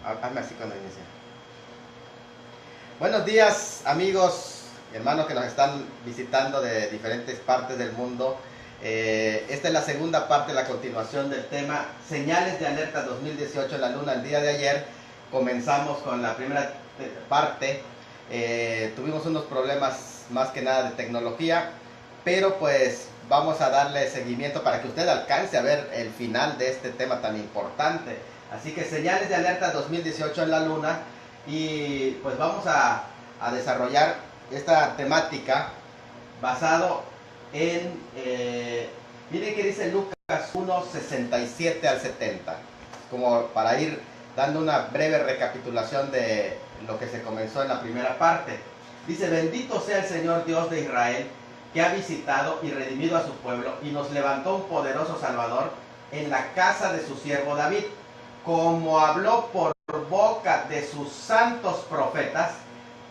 Hazme así cuando inicie. Buenos días, amigos y hermanos que nos están visitando de diferentes partes del mundo. Esta es la segunda parte, la continuación del tema Señales de Alerta 2018 en la Luna. El día de ayer comenzamos con la primera parte. Tuvimos unos problemas más que nada de tecnología, pero pues vamos a darle seguimiento para que usted alcance a ver el final de este tema tan importante. Así que Señales de Alerta 2018 en la Luna, y pues vamos a desarrollar esta temática basado en, miren que dice Lucas 1, 67 al 70, como para ir dando una breve recapitulación de lo que se comenzó en la primera parte. Dice: bendito sea el Señor Dios de Israel, que ha visitado y redimido a su pueblo y nos levantó un poderoso Salvador en la casa de su siervo David, como habló por boca de sus santos profetas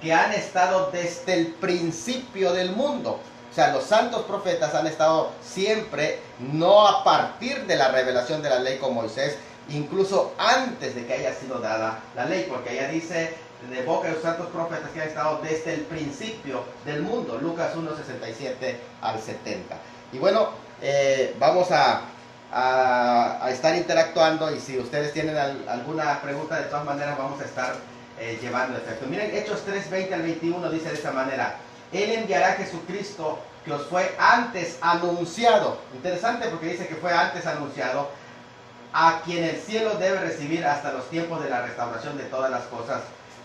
que han estado desde el principio del mundo. O sea, los santos profetas han estado siempre, no a partir de la revelación de la ley con Moisés, incluso antes de que haya sido dada la ley, porque ella dice de boca de los santos profetas que han estado desde el principio del mundo. Lucas 1, 67 al 70. Y bueno, vamos a estar interactuando, y si ustedes tienen alguna pregunta, de todas maneras vamos a estar llevando efecto. Miren, Hechos 3, 20 al 21 dice de esta manera: Él enviará a Jesucristo, que os fue antes anunciado. Interesante, porque dice que fue antes anunciado, a quien el cielo debe recibir hasta los tiempos de la restauración de todas las cosas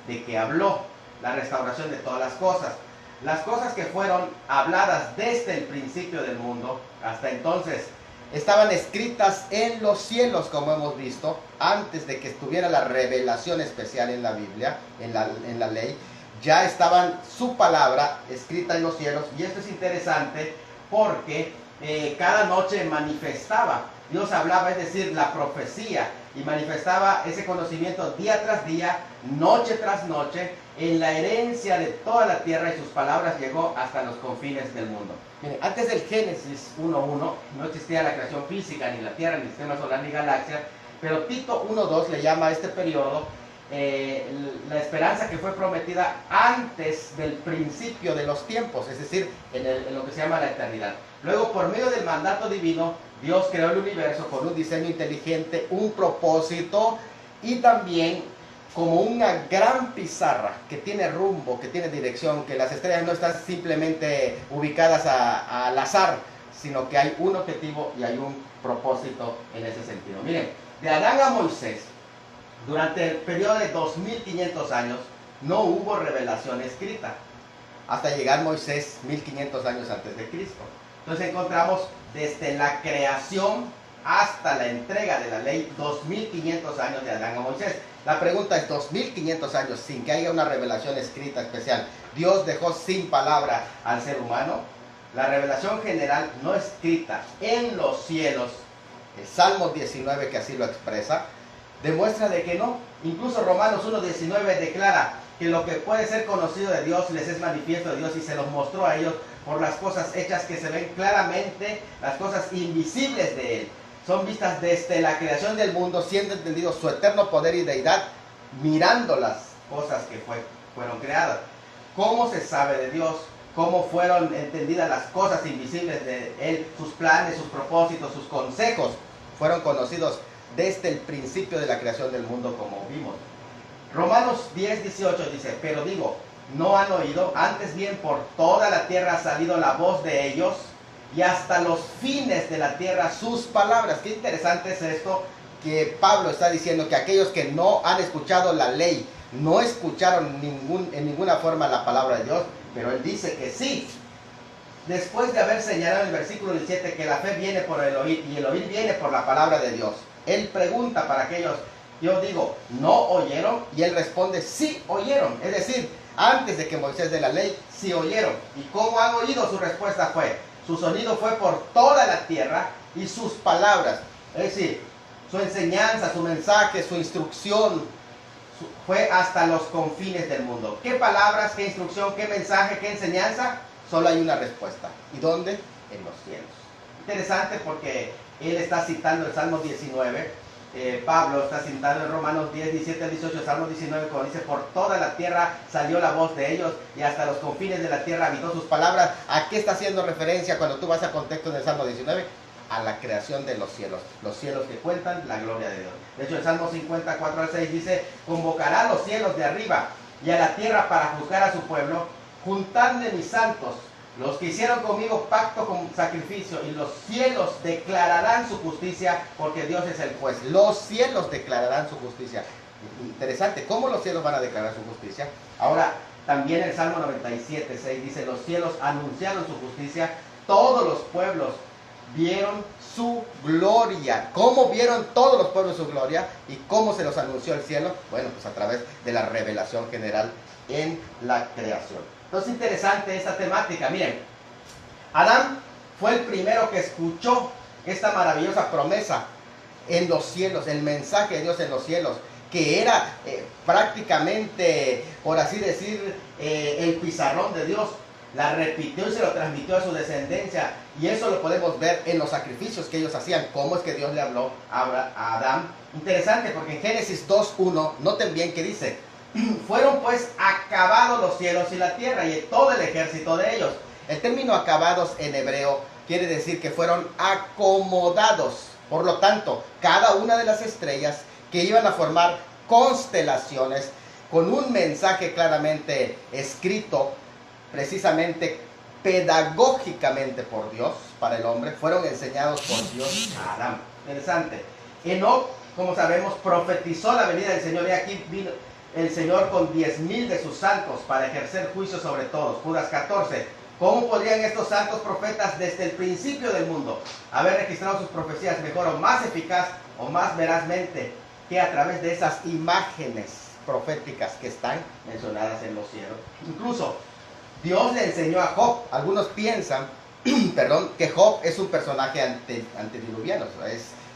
de que habló. La restauración de todas las cosas que fueron habladas desde el principio del mundo hasta entonces, estaban escritas en los cielos, como hemos visto, antes de que estuviera la revelación especial en la Biblia, en la ley. Ya estaban su palabra escrita en los cielos. Y esto es interesante porque cada noche manifestaba, Dios hablaba, es decir, la profecía, y manifestaba ese conocimiento día tras día, noche tras noche, en la herencia de toda la tierra, y sus palabras llegó hasta los confines del mundo. Miren, antes del Génesis 1.1 no existía la creación física, ni la tierra, ni el sistema solar, ni galaxia, pero Tito 1.2 le llama a este periodo la esperanza que fue prometida antes del principio de los tiempos, es decir, en lo que se llama la eternidad. Luego, por medio del mandato divino, Dios creó el universo con un diseño inteligente, un propósito, y también como una gran pizarra que tiene rumbo, que tiene dirección, que las estrellas no están simplemente ubicadas al azar, sino que hay un objetivo y hay un propósito en ese sentido. Miren, de Adán a Moisés, durante el periodo de 2500 años, no hubo revelación escrita, hasta llegar Moisés 1500 años antes de Cristo. Entonces encontramos desde la creación hasta la entrega de la ley 2500 años de Adán a Moisés. La pregunta es: 2500 años sin que haya una revelación escrita especial, ¿Dios dejó sin palabra al ser humano? La revelación general no escrita en los cielos, el Salmo 19 que así lo expresa, demuestra de que no. Incluso Romanos 1.19 declara que lo que puede ser conocido de Dios les es manifiesto de Dios, y se los mostró a ellos por las cosas hechas, que se ven claramente, las cosas invisibles de Él. Son vistas desde la creación del mundo, siendo entendido su eterno poder y deidad, mirando las cosas que fueron creadas. ¿Cómo se sabe de Dios? ¿Cómo fueron entendidas las cosas invisibles de Él? Sus planes, sus propósitos, sus consejos fueron conocidos desde el principio de la creación del mundo, como vimos. Romanos 10:18 dice: pero digo, no han oído, antes bien por toda la tierra ha salido la voz de ellos, y hasta los fines de la tierra sus palabras. Qué interesante es esto, que Pablo está diciendo que aquellos que no han escuchado la ley, no escucharon en ninguna forma la palabra de Dios, pero él dice que sí. Después de haber señalado en el versículo 17 que la fe viene por el oír, y el oír viene por la palabra de Dios, él pregunta para aquellos: yo digo, ¿no oyeron? Y él responde: sí oyeron. Es decir, antes de que Moisés dé la ley, sí oyeron. ¿Y cómo han oído? Su respuesta fue: su sonido fue por toda la tierra, y sus palabras, es decir, su enseñanza, su mensaje, su instrucción, fue hasta los confines del mundo. ¿Qué palabras, qué instrucción, qué mensaje, qué enseñanza? Solo hay una respuesta. ¿Y dónde? En los cielos. Interesante, porque él está citando el Salmo 19, Pablo está citando en Romanos 10, 17 al 18, Salmo 19, cuando dice, por toda la tierra salió la voz de ellos y hasta los confines de la tierra habitó sus palabras. ¿A qué está haciendo referencia cuando tú vas al contexto del Salmo 19? A la creación de los cielos que cuentan la gloria de Dios. De hecho, el Salmo 54 al 6 dice, convocará a los cielos de arriba y a la tierra para juzgar a su pueblo, juntadme mis santos, los que hicieron conmigo pacto con sacrificio, y los cielos declararán su justicia, porque Dios es el juez. Los cielos declararán su justicia. Interesante, ¿cómo los cielos van a declarar su justicia? Ahora, también el Salmo 97, 6 dice, los cielos anunciaron su justicia, todos los pueblos vieron su gloria. ¿Cómo vieron todos los pueblos su gloria? ¿Y cómo se los anunció el cielo? Bueno, pues a través de la revelación general en la creación. Entonces, interesante esta temática. Miren, Adán fue el primero que escuchó esta maravillosa promesa en los cielos, el mensaje de Dios en los cielos, que era prácticamente, por así decir, el pizarrón de Dios. La repitió y se lo transmitió a su descendencia, y eso lo podemos ver en los sacrificios que ellos hacían, cómo es que Dios le habló a Adán. Interesante, porque en Génesis 2:1, noten bien que dice, fueron pues acabados los cielos y la tierra y todo el ejército de ellos. El término acabados en hebreo quiere decir que fueron acomodados. Por lo tanto, cada una de las estrellas que iban a formar constelaciones con un mensaje claramente escrito, precisamente pedagógicamente por Dios para el hombre, fueron enseñados por Dios a Adán. Interesante. Enoc, como sabemos, profetizó la venida del Señor, y aquí vino el Señor con 10,000 de sus santos para ejercer juicio sobre todos. Judas 14. ¿Cómo podrían estos santos profetas desde el principio del mundo haber registrado sus profecías mejor o más eficaz o más verazmente que a través de esas imágenes proféticas que están mencionadas en los cielos? Incluso Dios le enseñó a Job. Algunos piensan que Job es un personaje antediluviano.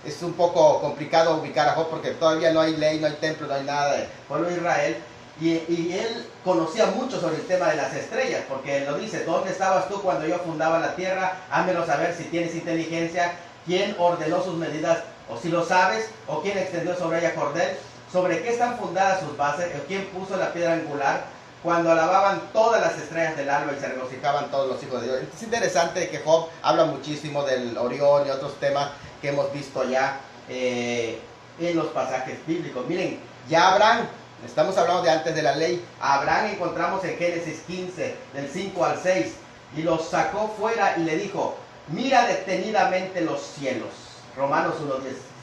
Es un poco complicado ubicar a Job porque todavía no hay ley, no hay templo, no hay nada del pueblo de Israel. Y él conocía mucho sobre el tema de las estrellas, porque él lo dice, ¿dónde estabas tú cuando yo fundaba la tierra? Házmelo saber si tienes inteligencia. ¿Quién ordenó sus medidas? O si lo sabes, o quién extendió sobre ella cordel. ¿Sobre qué están fundadas sus bases? ¿O quién puso la piedra angular? Cuando alababan todas las estrellas del alba y se regocijaban todos los hijos de Dios. Es interesante que Job habla muchísimo del Orión y otros temas que hemos visto ya en los pasajes bíblicos. Miren, ya Abraham, estamos hablando de antes de la ley, Abraham encontramos en Génesis 15, del 5 al 6, y los sacó fuera y le dijo, mira detenidamente los cielos. Romanos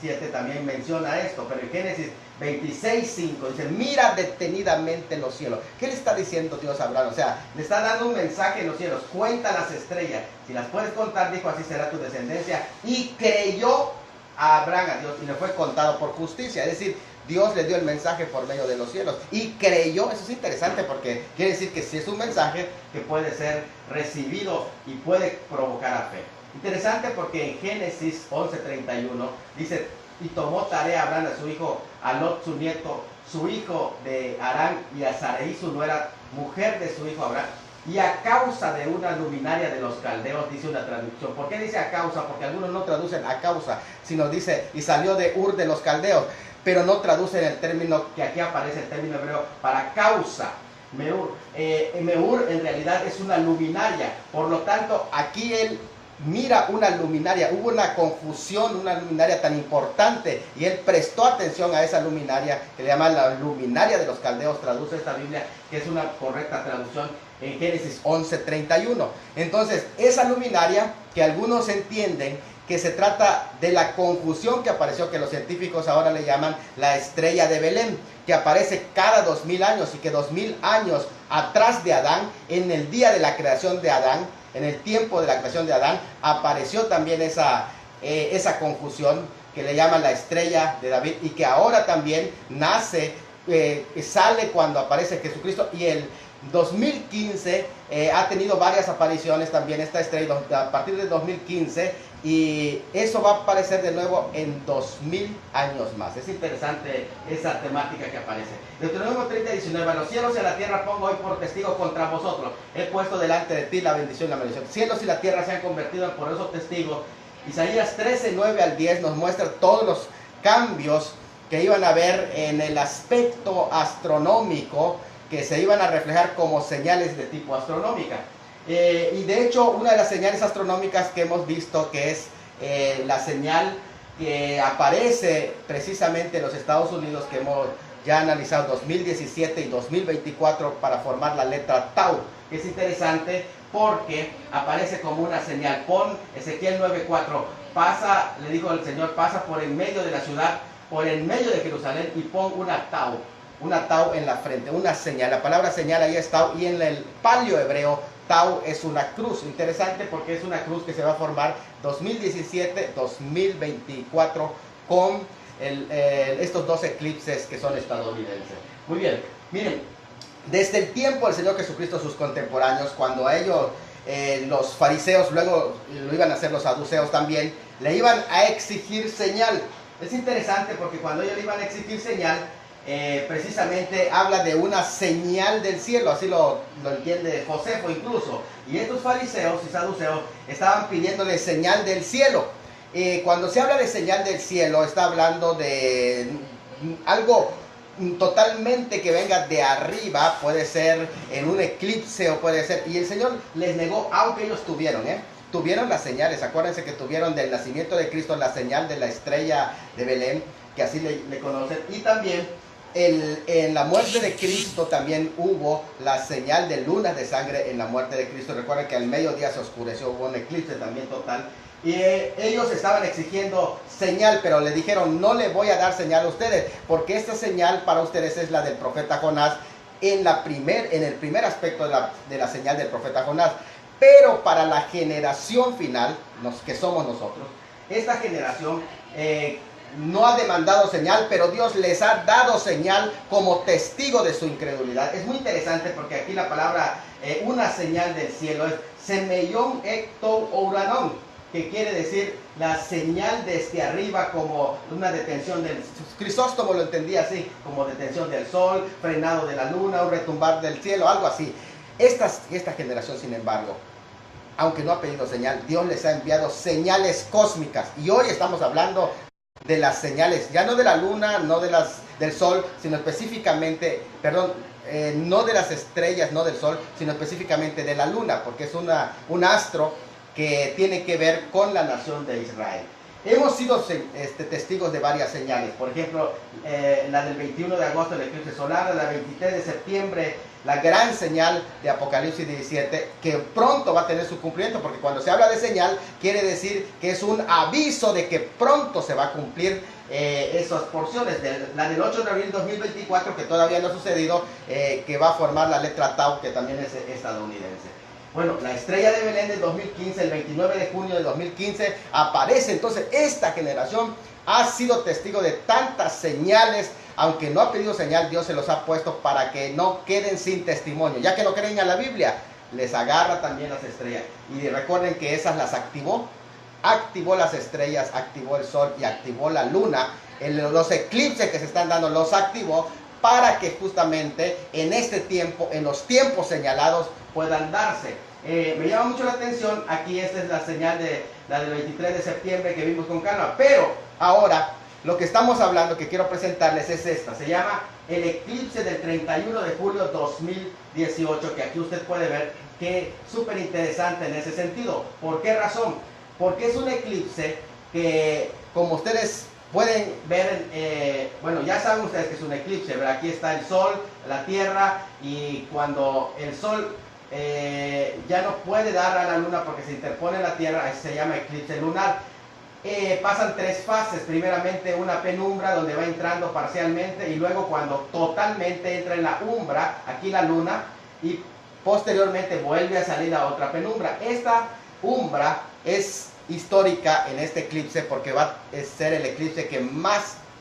1:17 también menciona esto, pero en Génesis 26:5 dice, mira detenidamente los cielos. ¿Qué le está diciendo Dios a Abraham? O sea, le está dando un mensaje en los cielos. Cuenta las estrellas. Si las puedes contar, dijo, así será tu descendencia. Y creyó a Abraham a Dios y le fue contado por justicia. Es decir, Dios le dio el mensaje por medio de los cielos. Y creyó. Eso es interesante porque quiere decir que sí es un mensaje que puede ser recibido y puede provocar a fe. Interesante porque en Génesis 11:31 dice, y tomó tarea Abraham a su hijo, a Lot su nieto, su hijo de Harán, y a Sarai su nuera, mujer de su hijo Abraham, y a causa de una luminaria de los caldeos, dice una traducción. ¿Por qué dice a causa? Porque algunos no traducen a causa, sino dice, y salió de Ur de los caldeos, pero no traducen el término, que aquí aparece el término hebreo, para causa. Meur. Meur en realidad es una luminaria, por lo tanto, aquí él mira una luminaria, hubo una confusión, una luminaria tan importante, y él prestó atención a esa luminaria, que le llaman la luminaria de los caldeos, traduce esta Biblia, que es una correcta traducción, en Génesis 11:31. Entonces, esa luminaria, que algunos entienden que se trata de la confusión que apareció, que los científicos ahora le llaman la estrella de Belén, que aparece cada 2000 años, y que 2000 años atrás de Adán, en el día de la creación de Adán, en el tiempo de la creación de Adán, apareció también esa confusión que le llaman la estrella de David, y que ahora también nace, sale cuando aparece Jesucristo, y el 2015 ha tenido varias apariciones también esta estrella a partir de 2015, y eso va a aparecer de nuevo en 2000 años más. Es interesante esa temática que aparece. Deuteronomio 30:19, a los cielos y a la tierra pongo hoy por testigo contra vosotros, he puesto delante de ti la bendición y la maldición. Cielos y la tierra se han convertido en poderosos testigos. Isaías 13:9 al 10 nos muestra todos los cambios que iban a haber en el aspecto astronómico, que se iban a reflejar como señales de tipo astronómica. Y de hecho, una de las señales astronómicas que hemos visto, que es la señal que aparece precisamente en los Estados Unidos, que hemos ya analizado 2017 y 2024 para formar la letra Tau, que es interesante porque aparece como una señal. Pon Ezequiel 9:4, pasa, le dijo el Señor, pasa por en medio de la ciudad, por en medio de Jerusalén, y pon una Tau en la frente, una señal. La palabra señal ahí es Tau, y en el palio hebreo Tau es una cruz. Interesante porque es una cruz que se va a formar 2017-2024 con estos dos eclipses que son estadounidenses. Muy bien, miren, desde el tiempo del Señor Jesucristo, sus contemporáneos, cuando a ellos, los fariseos, luego lo iban a hacer los saduceos también, le iban a exigir señal. Es interesante porque cuando ellos le iban a exigir señal, precisamente habla de una señal del cielo, así lo entiende Josefo incluso. Y estos fariseos y saduceos estaban pidiéndole señal del cielo. Cuando se habla de señal del cielo, está hablando de algo totalmente que venga de arriba, puede ser en un eclipse o puede ser, y el Señor les negó, aunque ellos tuvieron las señales. Acuérdense que tuvieron del nacimiento de Cristo la señal de la estrella de Belén, que así le conocen, y también en la muerte de Cristo también hubo la señal de lunas de sangre en la muerte de Cristo. Recuerden que al mediodía se oscureció, hubo un eclipse también total. Y ellos estaban exigiendo señal, pero le dijeron, no le voy a dar señal a ustedes, porque esta señal para ustedes es la del profeta Jonás, en el primer aspecto de la señal del profeta Jonás. Pero para la generación final, que somos nosotros, esta generación no ha demandado señal, pero Dios les ha dado señal como testigo de su incredulidad. Es muy interesante porque aquí la palabra, una señal del cielo, es semeion ecto ouranon, que quiere decir la señal desde arriba, como una detención del... Crisóstomo lo entendía así, como detención del sol, frenado de la luna, un retumbar del cielo, algo así. Esta generación, sin embargo, aunque no ha pedido señal, Dios les ha enviado señales cósmicas. Y hoy estamos hablando de las señales, ya no de la luna, no del sol, sino específicamente, no de las estrellas, no del sol, sino específicamente de la luna, porque es un astro que tiene que ver con la nación de Israel. Hemos sido testigos de varias señales. Por ejemplo, la del 21 de agosto, el eclipse solar, la del 23 de septiembre, la gran señal de Apocalipsis 17, que pronto va a tener su cumplimiento, porque cuando se habla de señal, quiere decir que es un aviso de que pronto se va a cumplir esas porciones. La del 8 de abril 2024, que todavía no ha sucedido, que va a formar la letra Tau, que también es estadounidense. Bueno, la estrella de Belén del 2015, el 29 de junio de 2015, aparece. Entonces, esta generación ha sido testigo de tantas señales. Aunque no ha pedido señal, Dios se los ha puesto para que no queden sin testimonio. Ya que no creen a la Biblia, les agarra también las estrellas. Y recuerden que esas las activó. Activó las estrellas, activó el sol y activó la luna. Los eclipses que se están dando los activó para que justamente en este tiempo, en los tiempos señalados, puedan darse. Me llama mucho la atención, aquí esta es la señal de la del 23 de septiembre que vimos con calma, pero ahora lo que estamos hablando, que quiero presentarles, es esta. Se llama el eclipse del 31 de julio 2018, que aquí usted puede ver que es súper interesante en ese sentido. ¿Por qué razón? Porque es un eclipse que, como ustedes pueden ver, bueno, ya saben ustedes que es un eclipse, ¿verdad? Aquí está el sol, la tierra, y cuando el sol ya no puede dar a la luna porque se interpone la tierra, se llama eclipse lunar. Pasan tres fases. Primeramente una penumbra donde va entrando parcialmente, y luego cuando totalmente entra en la umbra, aquí la luna, y posteriormente vuelve a salir a otra penumbra. Esta umbra es histórica en este eclipse porque va a ser el eclipse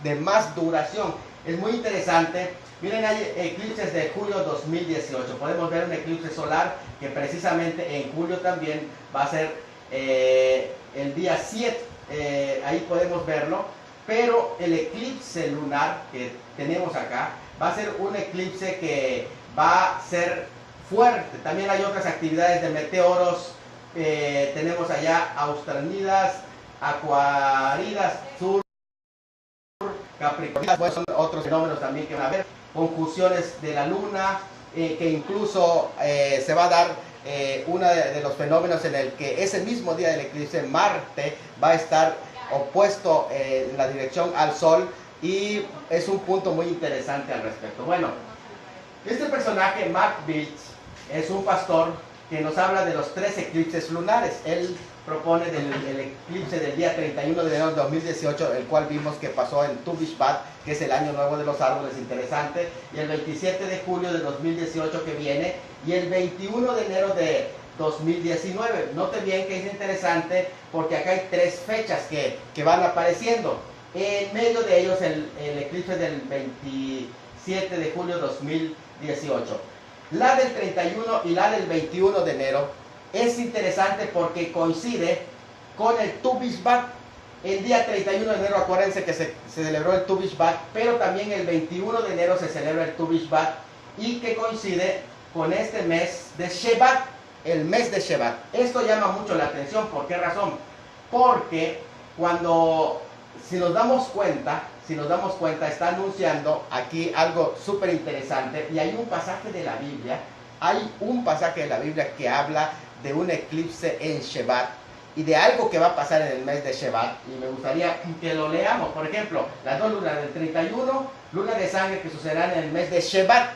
de más duración. Es muy interesante. Miren, hay eclipses de julio 2018. Podemos ver un eclipse solar que precisamente en julio también va a ser el día 7. Ahí podemos verlo. Pero el eclipse lunar que tenemos acá va a ser un eclipse que va a ser fuerte. También hay otras actividades de meteoros. Tenemos allá Australidas, Aquaridas Sur. Capricornio. Pues son otros fenómenos también que van a haber, conjunciones de la luna, que incluso se va a dar uno de los fenómenos en el que ese mismo día del eclipse Marte va a estar opuesto en la dirección al Sol, y es un punto muy interesante al respecto. Bueno, este personaje, Mark Biltz, es un pastor que nos habla de los 3 eclipses lunares. Él propone el eclipse del día 31 de enero de 2018, el cual vimos que pasó en Tu B'Shvat, que es el año nuevo de los árboles, interesante, y el 27 de julio de 2018 que viene, y el 21 de enero de 2019. Note bien que es interesante porque acá hay 3 fechas que van apareciendo. En medio de ellos el eclipse del 27 de julio de 2018. La del 31 y la del 21 de enero es interesante porque coincide con el Tu B'Shvat. El día 31 de enero, acuérdense que se celebró el Tu B'Shvat, pero también el 21 de enero se celebra el Tu B'Shvat, y que coincide con este mes de Shevat, el mes de Shevat. Esto llama mucho la atención. ¿Por qué razón? Porque si nos damos cuenta, está anunciando aquí algo súper interesante, y hay un pasaje de la Biblia, que habla de un eclipse en Shevat y de algo que va a pasar en el mes de Shevat, y me gustaría que lo leamos. Por ejemplo, las 2 lunas del 31, luna de sangre que sucederán en el mes de Shevat,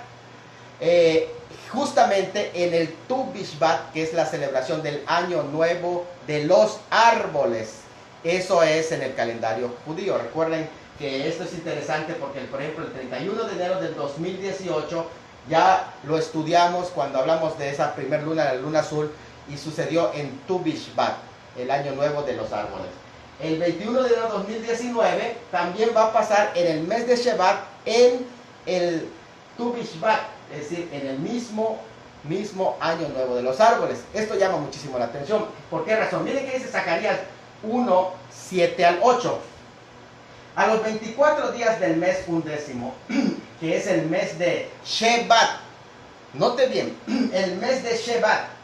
justamente en el Tu B'Shvat, que es la celebración del año nuevo de los árboles. Eso es en el calendario judío. Recuerden que esto es interesante porque, por ejemplo, el 31 de enero del 2018 ya lo estudiamos cuando hablamos de esa primer luna, la luna azul, y sucedió en Tu B'Shvat, el año nuevo de los árboles. El 21 de enero de 2019 también va a pasar en el mes de Shevat, en el Tu B'Shvat, es decir, en el mismo año nuevo de los árboles. Esto llama muchísimo la atención. ¿Por qué razón? Miren que dice Zacarías 1, 7 al 8. A los 24 días del mes undécimo, que es el mes de Shevat, note bien, el mes de Shevat,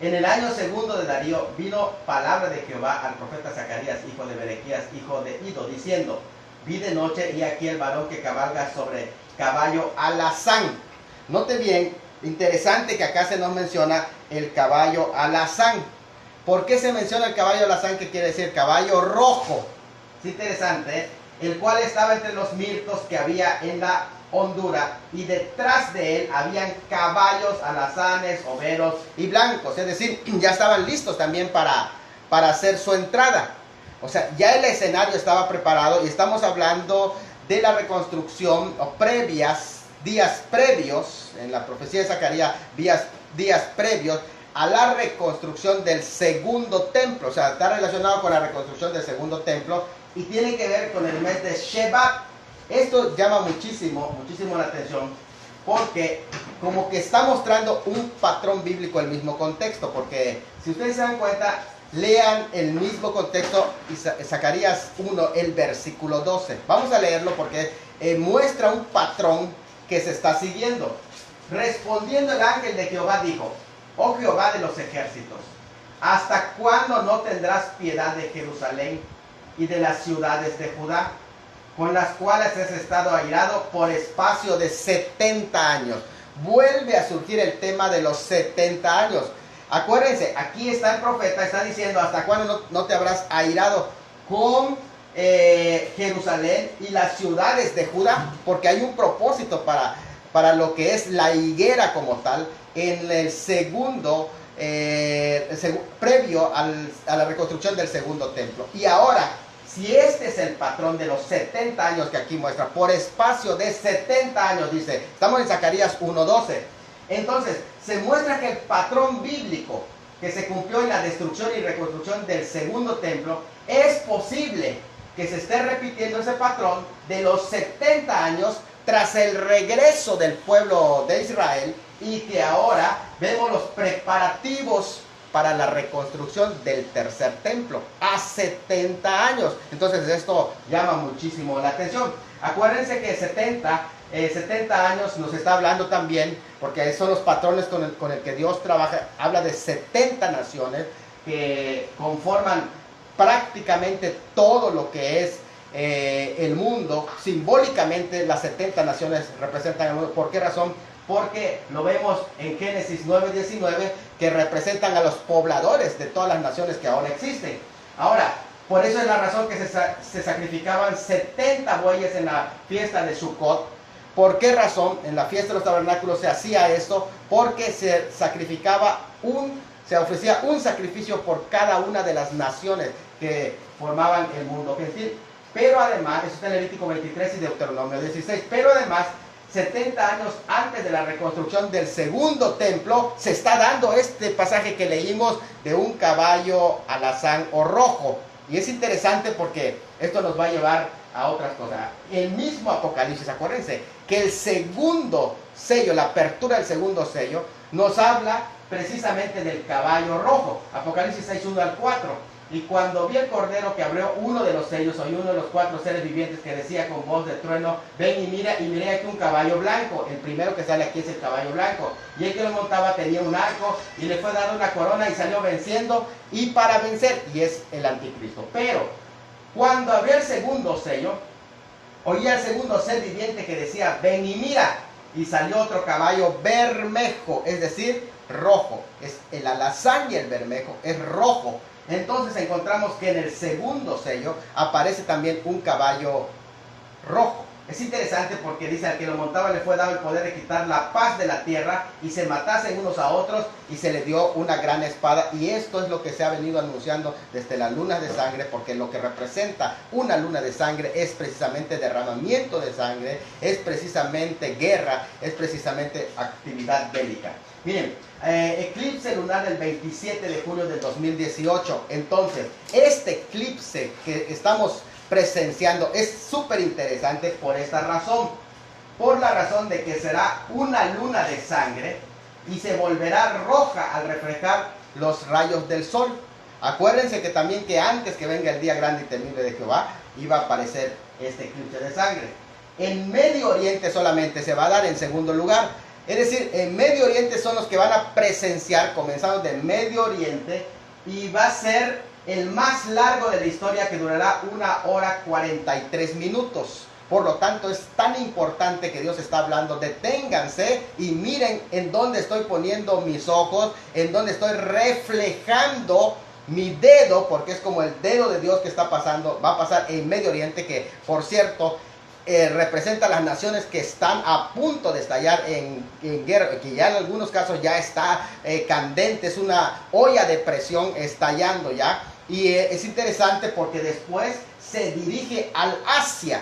en el año segundo de Darío, vino palabra de Jehová al profeta Zacarías, hijo de Berequías, hijo de Ido, diciendo: vi de noche, y aquí el varón que cabalga sobre caballo alazán. Note bien, interesante que acá se nos menciona el caballo alazán. ¿Por qué se menciona el caballo alazán? ¿Qué quiere decir? Caballo rojo. Es interesante, ¿eh? El cual estaba entre los mirtos que había en la hondura, y detrás de él habían caballos alazanes, overos y blancos. Es decir, ya estaban listos también para hacer su entrada. O sea, ya el escenario estaba preparado, y estamos hablando de la reconstrucción o días previos, en la profecía de Zacarías, días previos a la reconstrucción del segundo templo. O sea, está relacionado con la reconstrucción del segundo templo, y tiene que ver con el mes de Shevat. Esto llama muchísimo la atención, porque como que está mostrando un patrón bíblico, el mismo contexto. Porque si ustedes se dan cuenta, lean el mismo contexto, Zacarías 1, el versículo 12. Vamos a leerlo porque muestra un patrón que se está siguiendo. Respondiendo el ángel de Jehová dijo: oh Jehová de los ejércitos, ¿hasta cuándo no tendrás piedad de Jerusalén y de las ciudades de Judá, con las cuales has estado airado por espacio de 70 años? Vuelve a surgir el tema de los 70 años. Acuérdense, aquí está el profeta, está diciendo: ¿hasta cuándo no te habrás airado con Jerusalén y las ciudades de Judá? Porque hay un propósito para lo que es la higuera como tal, en el segundo, previo a la reconstrucción del segundo templo. Y ahora, si este es el patrón de los 70 años que aquí muestra, por espacio de 70 años, dice, estamos en Zacarías 1:12. Entonces, se muestra que el patrón bíblico que se cumplió en la destrucción y reconstrucción del segundo templo, es posible que se esté repitiendo ese patrón de los 70 años tras el regreso del pueblo de Israel, y que ahora vemos los preparativos para la reconstrucción del tercer templo a 70 años. Entonces esto llama muchísimo la atención. Acuérdense que 70 años nos está hablando también, porque son los patrones con el que Dios trabaja. Habla de 70 naciones que conforman prácticamente todo lo que es el mundo, simbólicamente las 70 naciones representan el mundo. ¿Por qué razón? Porque lo vemos en Génesis 9:19, que representan a los pobladores de todas las naciones que ahora existen. Ahora, por eso es la razón que se sacrificaban 70 bueyes en la fiesta de Sukkot. ¿Por qué razón? En la fiesta de los tabernáculos se hacía esto, porque se ofrecía un sacrificio por cada una de las naciones que formaban el mundo gentil. Pero además, eso está en Levítico 23 y Deuteronomio 16, pero además, 70 años antes de la reconstrucción del segundo templo, se está dando este pasaje que leímos de un caballo alazán o rojo. Y es interesante porque esto nos va a llevar a otras cosas. El mismo Apocalipsis, acuérdense, que el segundo sello, la apertura del segundo sello, nos habla precisamente del caballo rojo. Apocalipsis 6:1 al 4. Y cuando vi el cordero que abrió uno de los sellos, oí uno de los 4 seres vivientes que decía con voz de trueno: ven y mira, y miré aquí un caballo blanco. El primero que sale aquí es el caballo blanco. Y el que lo montaba tenía un arco, y le fue dada una corona, y salió venciendo, y para vencer, y es el anticristo. Pero, cuando abrió el segundo sello, oí al segundo ser viviente que decía: ven y mira. Y salió otro caballo bermejo, es decir, rojo. Es el alazán y el bermejo es rojo. Entonces encontramos que en el segundo sello aparece también un caballo rojo. Es interesante porque dice: al que lo montaba le fue dado el poder de quitar la paz de la tierra, y se matasen unos a otros, y se le dio una gran espada. Y esto es lo que se ha venido anunciando desde las lunas de sangre, porque lo que representa una luna de sangre es precisamente derramamiento de sangre, es precisamente guerra, es precisamente actividad bélica. Miren, eclipse lunar del 27 de julio del 2018. Entonces, este eclipse que estamos presenciando es súper interesante por esta razón. Por la razón de que será una luna de sangre y se volverá roja al reflejar los rayos del sol. Acuérdense que también que antes que venga el día grande y temible de Jehová, iba a aparecer este eclipse de sangre. En Medio Oriente solamente se va a dar en segundo lugar. Es decir, en Medio Oriente son los que van a presenciar, comenzando de Medio Oriente, y va a ser el más largo de la historia, que durará 1 hora 43 minutos. Por lo tanto, es tan importante que Dios está hablando: deténganse y miren en dónde estoy poniendo mis ojos, en dónde estoy reflejando mi dedo, porque es como el dedo de Dios que está pasando, va a pasar en Medio Oriente, que por cierto representa las naciones que están a punto de estallar en guerra, que ya en algunos casos ya está candente, es una olla de presión estallando ya. Y es interesante porque después se dirige al Asia,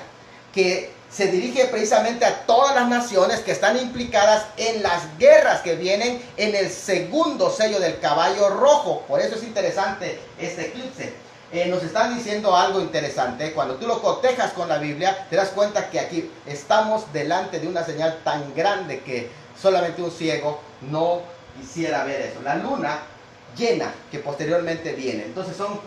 que se dirige precisamente a todas las naciones que están implicadas en las guerras que vienen en el segundo sello del caballo rojo. Por eso es interesante este eclipse. Nos están diciendo algo interesante. Cuando tú lo cotejas con la Biblia, te das cuenta que aquí estamos delante de una señal tan grande que solamente un ciego no quisiera ver eso. La luna llena, que posteriormente viene. Entonces son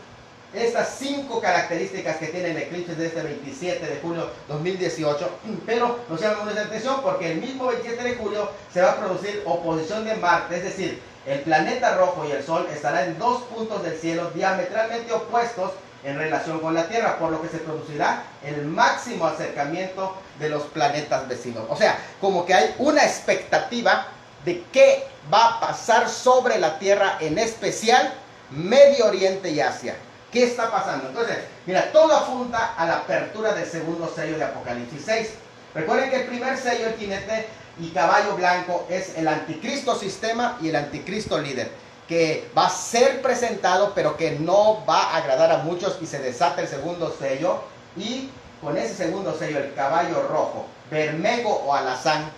estas 5 características que tiene el eclipse de este 27 de julio 2018, pero nos llama mucha atención porque el mismo 27 de julio se va a producir oposición de Marte, es decir, el planeta rojo y el Sol estarán en 2 puntos del cielo diametralmente opuestos en relación con la Tierra, por lo que se producirá el máximo acercamiento de los planetas vecinos. O sea, como que hay una expectativa de qué va a pasar sobre la Tierra, en especial Medio Oriente y Asia. ¿Qué está pasando? Entonces, mira, todo apunta a la apertura del segundo sello de Apocalipsis 6. Recuerden que el primer sello, el jinete y caballo blanco, es el anticristo sistema y el anticristo líder, que va a ser presentado, pero que no va a agradar a muchos, y se desata el segundo sello, y con ese segundo sello, el caballo rojo, bermejo o alazán,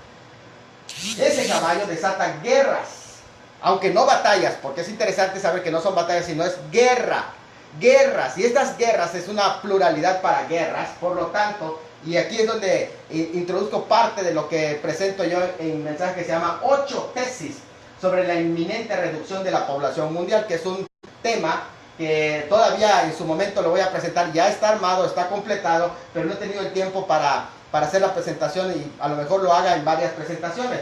ese caballo desata guerras, aunque no batallas, porque es interesante saber que no son batallas, sino es guerra. Guerras, y estas guerras es una pluralidad para guerras, por lo tanto, y aquí es donde introduzco parte de lo que presento yo en un mensaje que se llama 8 tesis sobre la inminente reducción de la población mundial, que es un tema que todavía en su momento lo voy a presentar. Ya está armado, está completado, pero no he tenido el tiempo para hacer la presentación, y a lo mejor lo haga en varias presentaciones.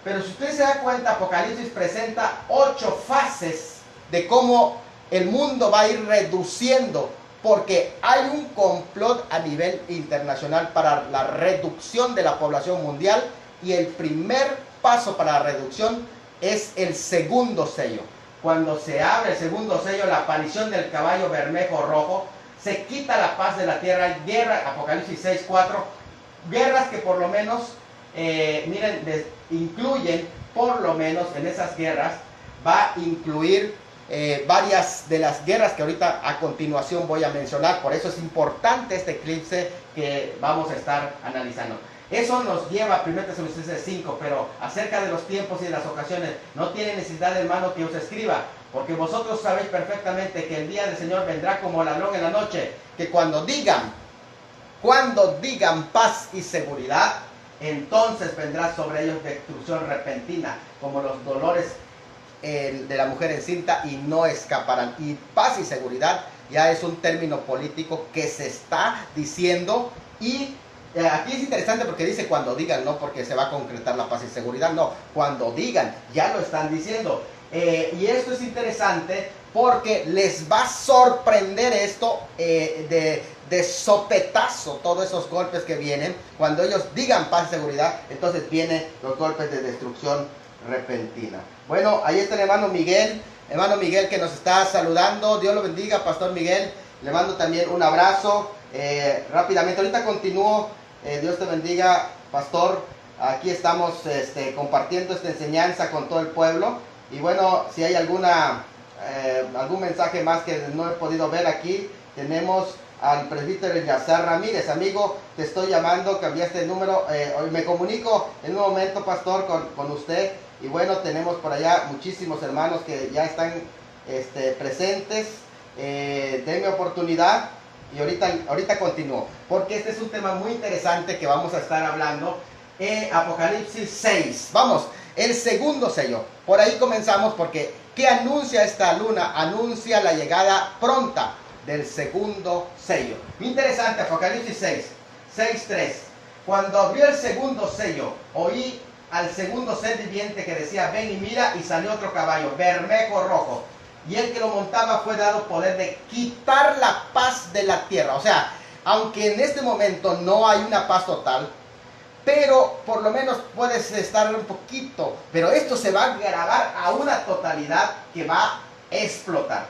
Pero si usted se da cuenta, Apocalipsis presenta 8 fases de cómo el mundo va a ir reduciendo porque hay un complot a nivel internacional para la reducción de la población mundial, y el primer paso para la reducción es el segundo sello. Cuando se abre el segundo sello, la aparición del caballo bermejo rojo, se quita la paz de la tierra. Hay guerra, Apocalipsis 6:4, guerras que por lo menos, incluyen, por lo menos en esas guerras, va a incluir varias de las guerras que ahorita a continuación voy a mencionar. Por eso es importante este eclipse que vamos a estar analizando. Eso nos lleva a 1 Tesalonicenses 5, pero acerca de los tiempos y de las ocasiones, no tiene necesidad, hermano, que os escriba, porque vosotros sabéis perfectamente que el día del Señor vendrá como ladrón en la noche, que cuando digan paz y seguridad, entonces vendrá sobre ellos destrucción repentina, como los dolores de la mujer encinta, y no escaparán. Y paz y seguridad ya es un término político que se está diciendo, y aquí es interesante porque dice cuando digan, no porque se va a concretar la paz y seguridad, no, cuando digan, ya lo están diciendo. Y esto es interesante porque les va a sorprender esto de sopetazo, todos esos golpes que vienen. Cuando ellos digan paz y seguridad, entonces vienen los golpes de destrucción repentina. Bueno, ahí está el hermano Miguel que nos está saludando. Dios lo bendiga, Pastor Miguel. Le mando también un abrazo. Rápidamente, ahorita continúo. Dios te bendiga, Pastor. Aquí estamos compartiendo esta enseñanza con todo el pueblo. Y bueno, si hay algún mensaje más que no he podido ver aquí, tenemos al presbítero Yazar Ramírez. Amigo, te estoy llamando, cambiaste el número. Hoy me comunico en un momento, Pastor, con usted. Y bueno, tenemos por allá muchísimos hermanos que ya están presentes. Denme oportunidad. Y ahorita continúo, porque este es un tema muy interesante que vamos a estar hablando. Apocalipsis 6. Vamos, el segundo sello. Por ahí comenzamos, porque ¿qué anuncia esta luna? Anuncia la llegada pronta del segundo sello. Interesante, Apocalipsis 6:3. Cuando abrió el segundo sello, oí al segundo ser viviente que decía: ven y mira, y salió otro caballo, bermejo rojo. Y el que lo montaba fue dado poder de quitar la paz de la tierra. O sea, aunque en este momento no hay una paz total, pero por lo menos puedes estar un poquito. Pero esto se va a grabar a una totalidad que va a explotar.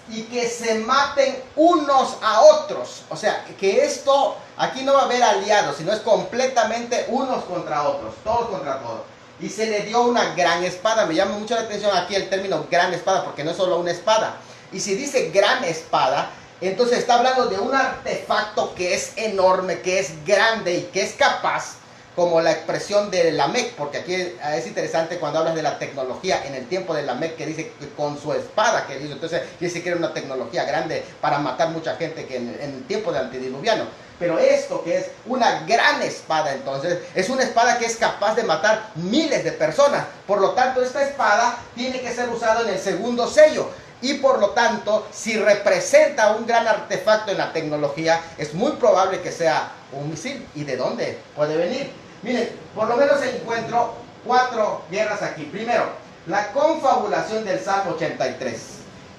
Y que se maten unos a otros. O sea, que esto, aquí no va a haber aliados, sino es completamente unos contra otros, todos contra todos. Y se le dio una gran espada. Me llama mucho la atención aquí el término gran espada, porque no es solo una espada. Y si dice gran espada, entonces está hablando de un artefacto que es enorme, que es grande y que es capaz, como la expresión de Lamec, porque aquí es interesante cuando hablas de la tecnología en el tiempo de Lamec, que dice que con su espada que hizo. Entonces quiere decir que era una tecnología grande para matar mucha gente que en el tiempo del antediluviano. Pero esto que es una gran espada, entonces es una espada que es capaz de matar miles de personas. Por lo tanto, esta espada tiene que ser usada en el segundo sello. Y por lo tanto, si representa un gran artefacto en la tecnología, es muy probable que sea un misil. ¿Y de dónde puede venir? Miren, por lo menos encuentro 4 guerras aquí. Primero, la confabulación del Salmo 83.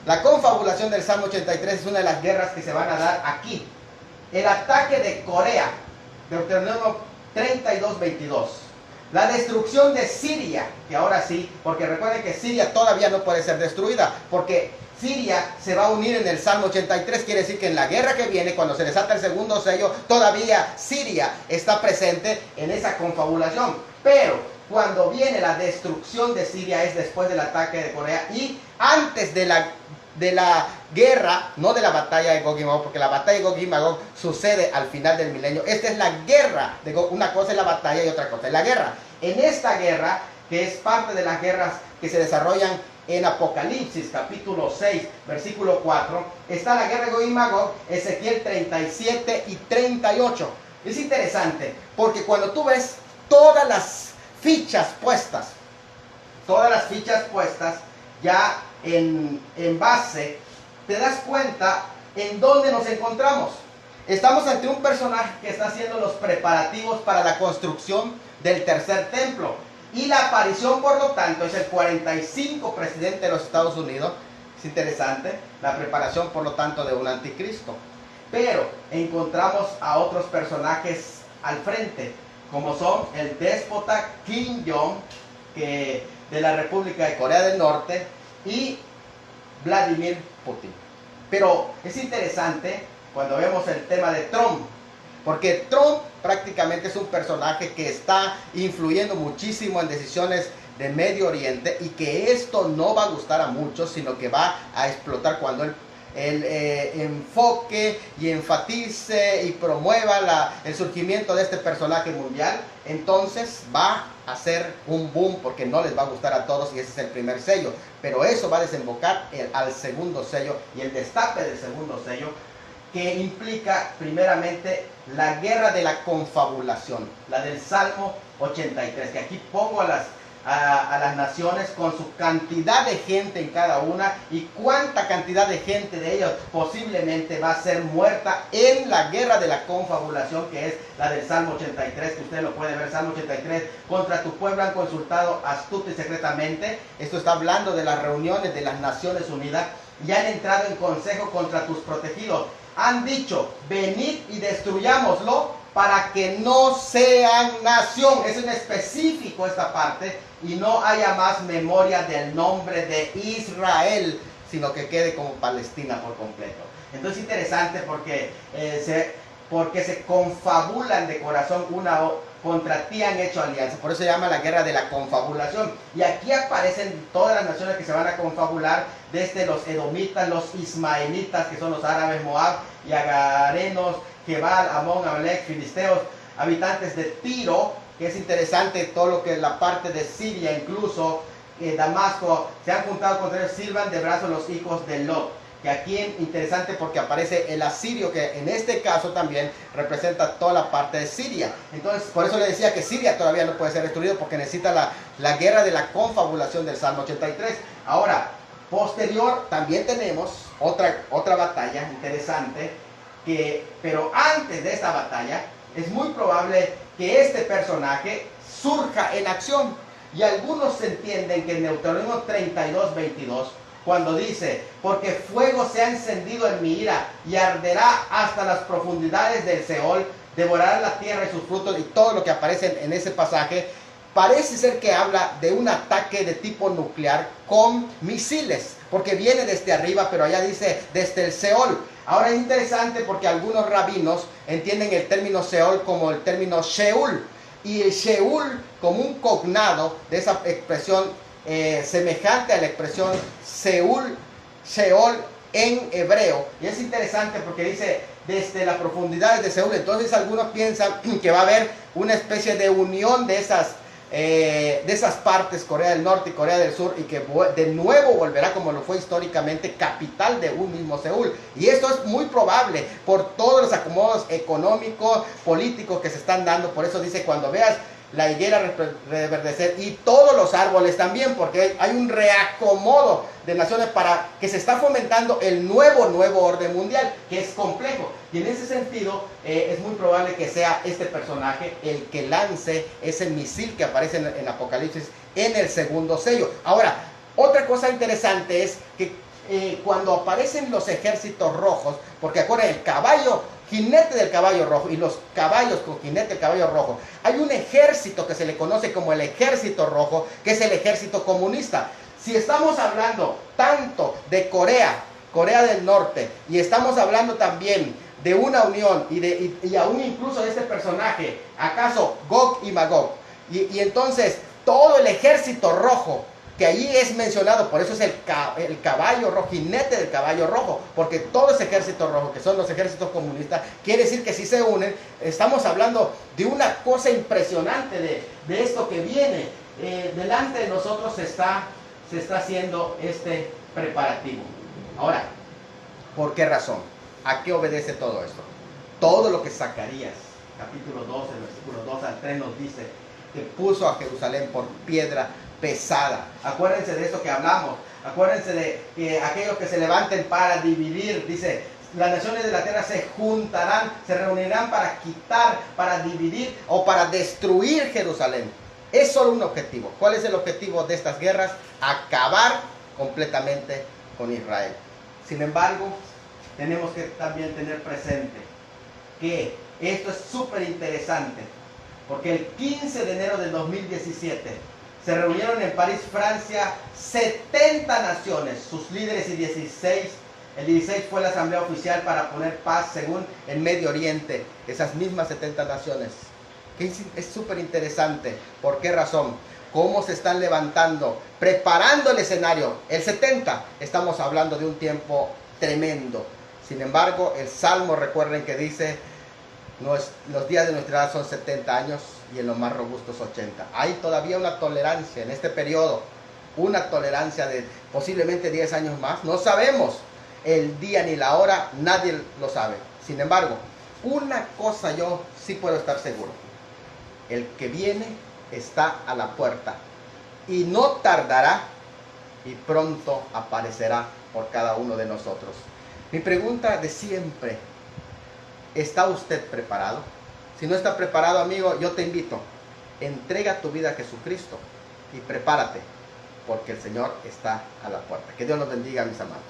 La confabulación del Salmo 83 es una de las guerras que se van a dar aquí. El ataque de Corea, Deuteronomio 32:22. La destrucción de Siria, que ahora sí, porque recuerden que Siria todavía no puede ser destruida, porque Siria se va a unir en el Salmo 83, quiere decir que en la guerra que viene, cuando se desata el segundo sello, todavía Siria está presente en esa confabulación. Pero cuando viene la destrucción de Siria es después del ataque de Corea y antes de la guerra, no de la batalla de Gog y Magog, porque la batalla de Gog y Magog sucede al final del milenio. Esta es la guerra de Gog. Una cosa es la batalla y otra cosa es la guerra. En esta guerra, que es parte de las guerras que se desarrollan en Apocalipsis capítulo 6, versículo 4, está la guerra de Gog y Magog, Ezequiel 37 y 38. Es interesante, porque cuando tú ves todas las fichas puestas ya en base, te das cuenta en dónde nos encontramos. Estamos ante un personaje que está haciendo los preparativos para la construcción del tercer templo. Y la aparición, por lo tanto, es el 45 presidente de los Estados Unidos. Es interesante la preparación, por lo tanto, de un anticristo. Pero encontramos a otros personajes al frente, como son el déspota Kim Jong de la República de Corea del Norte y Vladimir Putin. Pero es interesante cuando vemos el tema de Trump, porque Trump prácticamente es un personaje que está influyendo muchísimo en decisiones de Medio Oriente, y que esto no va a gustar a muchos, sino que va a explotar cuando él enfoque y enfatice y promueva el surgimiento de este personaje mundial. Entonces va a ser un boom, porque no les va a gustar a todos, y ese es el primer sello. Pero eso va a desembocar al segundo sello, y el destape del segundo sello, que implica primeramente la guerra de la confabulación, la del Salmo 83, que aquí pongo a las naciones con su cantidad de gente en cada una, y cuánta cantidad de gente de ellos posiblemente va a ser muerta en la guerra de la confabulación, que es la del Salmo 83, que usted lo puede ver. Salmo 83: contra tu pueblo han consultado astuta y secretamente. Esto está hablando de las reuniones de las Naciones Unidas, y han entrado en consejo contra tus protegidos. Han dicho: venid y destruyámoslo, para que no sean nación. Es en específico esta parte, y no haya más memoria del nombre de Israel, sino que quede como Palestina por completo. Entonces es interesante porque se confabulan de corazón contra ti, han hecho alianza. Por eso se llama la guerra de la confabulación. Y aquí aparecen todas las naciones que se van a confabular, desde los edomitas, los ismaelitas, que son los árabes, Moab y agarenos, Gebal, Amón, Amalek, filisteos, habitantes de Tiro, que es interesante todo lo que es la parte de Siria, incluso Damasco, se han juntado contra ellos, sirvan de brazo los hijos de Lot. Que aquí es interesante porque aparece el asirio, que en este caso también representa toda la parte de Siria. Entonces, por eso le decía que Siria todavía no puede ser destruido, porque necesita la guerra de la confabulación del Salmo 83. Ahora, posterior, también tenemos otra batalla interesante, pero antes de esta batalla, es muy probable que este personaje surja en acción. Y algunos entienden que en Deuteronomio 32:22, cuando dice: porque fuego se ha encendido en mi ira, y arderá hasta las profundidades del Seol, devorará la tierra y sus frutos, y todo lo que aparece en ese pasaje, parece ser que habla de un ataque de tipo nuclear con misiles, porque viene desde arriba, pero allá dice desde el Seol. Ahora es interesante porque algunos rabinos entienden el término Seol como el término Sheol, y el Sheol como un cognado de esa expresión semejante a la expresión Seol en hebreo. Y es interesante porque dice desde las profundidades de Seol. Entonces algunos piensan que va a haber una especie de unión de esas partes, Corea del Norte y Corea del Sur, y que de nuevo volverá, como lo fue históricamente, capital de un mismo Seúl. Y esto es muy probable por todos los acomodos económicos, políticos que se están dando. Por eso dice: cuando veas la higuera reverdecer y todos los árboles también, porque hay un reacomodo de naciones para que se está fomentando el nuevo orden mundial, que es complejo. Y en ese sentido es muy probable que sea este personaje el que lance ese misil que aparece en Apocalipsis en el segundo sello. Ahora, otra cosa interesante es que cuando aparecen los ejércitos rojos, porque acuérdense, el caballo, jinete del caballo rojo, y los caballos con jinete del caballo rojo, hay un ejército que se le conoce como el ejército rojo, que es el ejército comunista. Si estamos hablando tanto de Corea del Norte, y estamos hablando también de una unión, y aún incluso de este personaje, acaso Gog y Magog, y entonces todo el ejército rojo, que allí es mencionado, por eso es el caballo rojo, jinete del caballo rojo, porque todo ese ejército rojo, que son los ejércitos comunistas, quiere decir que si se unen, estamos hablando de una cosa impresionante de esto que viene. Delante de nosotros se está haciendo este preparativo. Ahora, ¿por qué razón? ¿A qué obedece todo esto? Todo lo que Zacarías, capítulo 12, versículos 2 al 3 nos dice, que puso a Jerusalén por piedra pesada. Acuérdense de esto que hablamos. Acuérdense de que aquellos que se levanten para dividir, dice: las naciones de la tierra se juntarán, se reunirán para quitar, para dividir o para destruir Jerusalén. Es solo un objetivo. ¿Cuál es el objetivo de estas guerras? Acabar completamente con Israel. Sin embargo, tenemos que también tener presente que esto es súper interesante, porque el 15 de enero del 2017 se reunieron en París, Francia, 70 naciones, sus líderes y 16. El 16 fue la asamblea oficial para poner paz según en Medio Oriente, esas mismas 70 naciones. Que es súper interesante. ¿Por qué razón? Cómo se están levantando, preparando el escenario. El 70, estamos hablando de un tiempo tremendo. Sin embargo, el Salmo, recuerden que dice, los días de nuestra edad son 70 años y en los más robustos 80. Hay todavía una tolerancia en este periodo, una tolerancia de posiblemente 10 años más. No sabemos el día ni la hora, nadie lo sabe. Sin embargo, una cosa yo sí puedo estar seguro: el que viene está a la puerta y no tardará y pronto aparecerá por cada uno de nosotros. Mi pregunta de siempre: ¿está usted preparado? Si no está preparado, amigo, yo te invito, entrega tu vida a Jesucristo y prepárate, porque el Señor está a la puerta. Que Dios nos bendiga, mis amados.